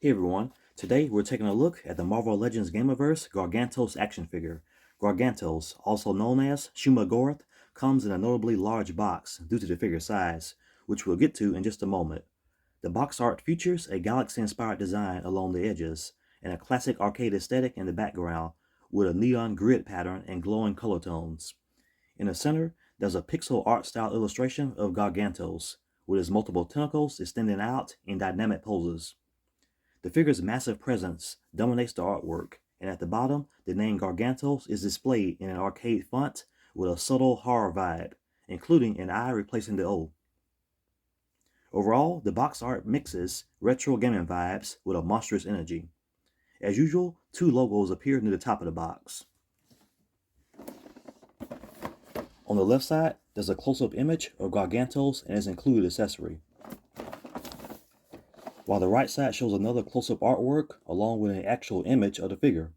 Hey everyone, today we're taking a look at the Marvel Legends Gamerverse Gargantos action figure. Gargantos, also known as Shuma-Gorath, comes in a notably large box due to the figure size, which we'll get to in just a moment. The box art features a galaxy-inspired design along the edges, and a classic arcade aesthetic in the background, with a neon grid pattern and glowing color tones. In the center, there's a pixel art style illustration of Gargantos, with his multiple tentacles extending out in dynamic poses. The figure's massive presence dominates the artwork, and at the bottom, the name Gargantos is displayed in an arcade font with a subtle horror vibe, including an eye replacing the O. Overall, the box art mixes retro gaming vibes with a monstrous energy. As usual, two logos appear near the top of the box. On the left side, there's a close-up image of Gargantos and his included accessory, while the right side shows another close-up artwork along with an actual image of the figure.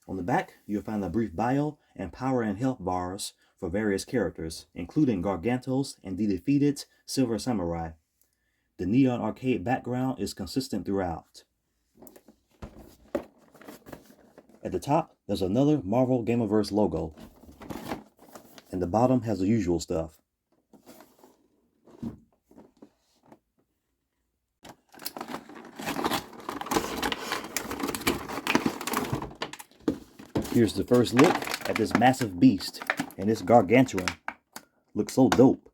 On the back, you'll find a brief bio and power and health bars for various characters, including Gargantos and the defeated Silver Samurai. The neon arcade background is consistent throughout. At the top, there's another Marvel Gamerverse logo, and the bottom has the usual stuff. Here's the first look at this massive beast, and this gargantuan looks so dope.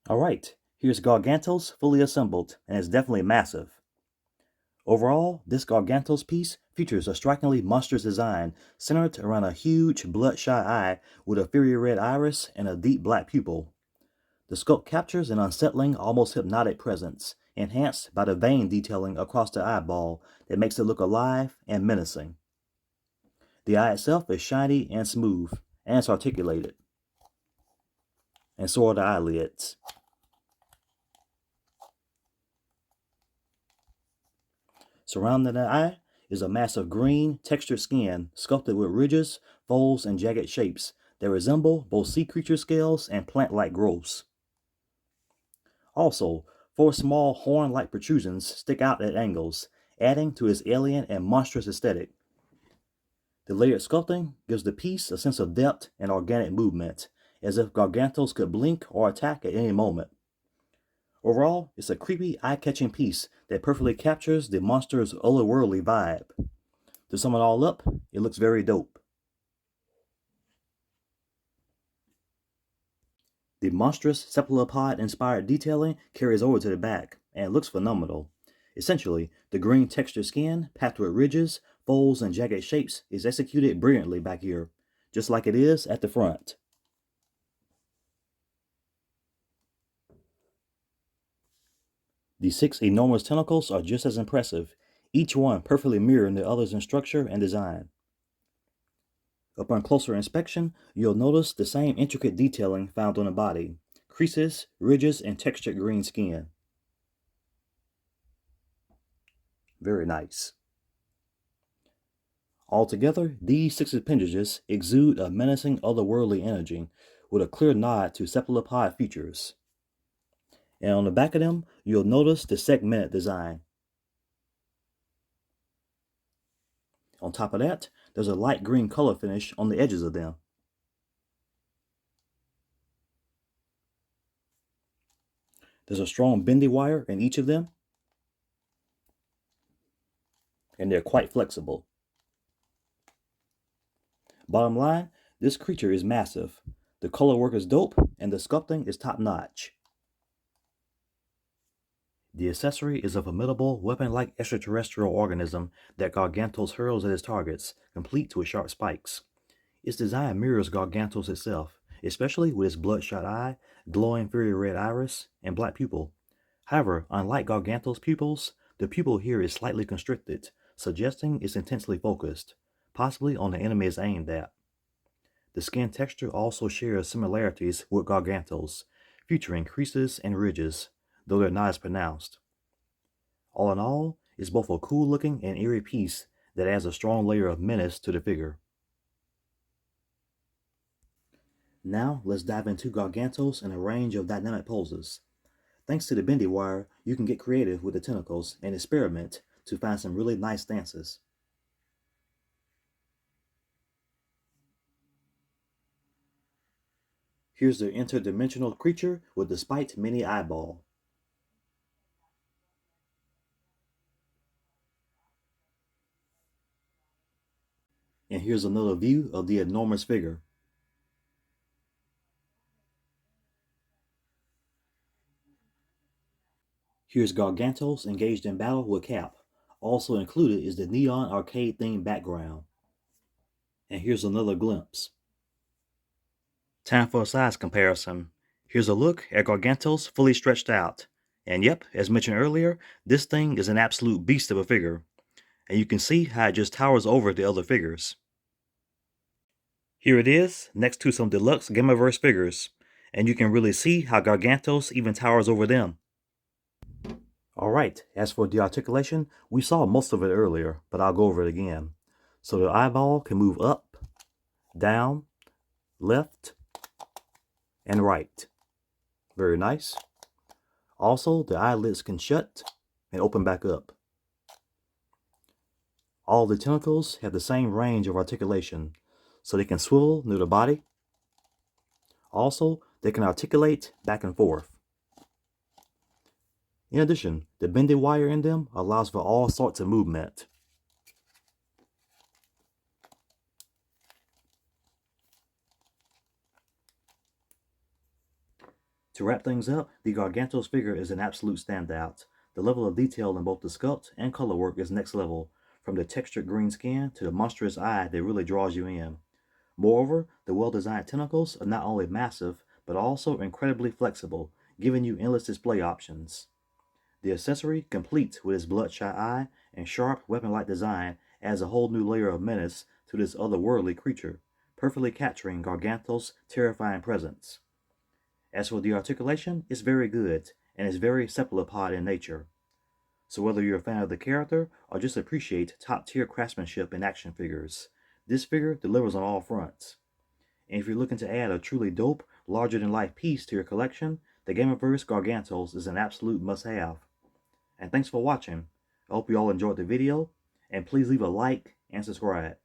Alright, here's Gargantos fully assembled, and it's definitely massive. Overall, this Gargantos piece features a strikingly monstrous design centered around a huge bloodshot eye with a fiery red iris and a deep black pupil. The sculpt captures an unsettling, almost hypnotic presence, enhanced by the vein detailing across the eyeball that makes it look alive and menacing. The eye itself is shiny and smooth, and it's articulated. And so are the eyelids. Surrounding the eye is a mass of green, textured skin sculpted with ridges, folds, and jagged shapes that resemble both sea creature scales and plant-like growths. Also, four small horn-like protrusions stick out at angles, adding to its alien and monstrous aesthetic. The layered sculpting gives the piece a sense of depth and organic movement, as if Gargantos could blink or attack at any moment. Overall, it's a creepy, eye-catching piece that perfectly captures the monster's otherworldly vibe. To sum it all up, it looks very dope. The monstrous cephalopod-inspired detailing carries over to the back and looks phenomenal. Essentially, the green textured skin, packed with ridges, folds, and jagged shapes, is executed brilliantly back here, just like it is at the front. The 6 enormous tentacles are just as impressive, each one perfectly mirroring the others in structure and design. Upon closer inspection, you'll notice the same intricate detailing found on the body: creases, ridges, and textured green skin. Very nice. Altogether, these 6 appendages exude a menacing otherworldly energy, with a clear nod to cephalopod features. And on the back of them, you'll notice the segmented design. On top of that, there's a light green color finish on the edges of them. There's a strong bendy wire in each of them, and they're quite flexible. Bottom line, this creature is massive. The color work is dope, and the sculpting is top-notch. The accessory is a formidable, weapon-like extraterrestrial organism that Gargantos hurls at his targets, complete with sharp spikes. Its design mirrors Gargantos itself, especially with its bloodshot eye, glowing fiery red iris, and black pupil. However, unlike Gargantos' pupils, the pupil here is slightly constricted, suggesting it's intensely focused, possibly on the enemy it's aimed at. The skin texture also shares similarities with Gargantos, featuring creases and ridges, though they're not as pronounced. All in all, It's both a cool looking and eerie piece that adds a strong layer of menace to the figure. Now, let's dive into Gargantos in a range of dynamic poses. Thanks to the bendy wire, you can get creative with the tentacles and experiment to find some really nice stances. Here's the interdimensional creature with the spiked mini eyeball. And here's another view of the enormous figure. Here's Gargantos engaged in battle with Cap. Also included is the neon arcade themed background. And here's another glimpse. Time for a size comparison. Here's a look at Gargantos fully stretched out. And yep, as mentioned earlier, this thing is an absolute beast of a figure. And you can see how it just towers over the other figures. Here it is, next to some deluxe Gamerverse figures. And you can really see how Gargantos even towers over them. Alright, as for the articulation, we saw most of it earlier, but I'll go over it again. So the eyeball can move up, down, left, and right. Very nice. Also, the eyelids can shut and open back up. All the tentacles have the same range of articulation, so they can swivel near the body. Also, they can articulate back and forth. In addition, the bendy wire in them allows for all sorts of movement. To wrap things up, the Gargantos figure is an absolute standout. The level of detail in both the sculpt and color work is next level, from the textured green skin to the monstrous eye that really draws you in. Moreover, the well-designed tentacles are not only massive, but also incredibly flexible, giving you endless display options. The accessory, complete with its bloodshot eye and sharp weapon-like design, adds a whole new layer of menace to this otherworldly creature, perfectly capturing Gargantos' terrifying presence. As for the articulation, it's very good, and it's very cephalopod in nature. So whether you're a fan of the character, or just appreciate top-tier craftsmanship in action figures, this figure delivers on all fronts. And if you're looking to add a truly dope, larger-than-life piece to your collection, the Gamerverse Gargantos is an absolute must-have. And thanks for watching. I hope you all enjoyed the video, and please leave a like and subscribe.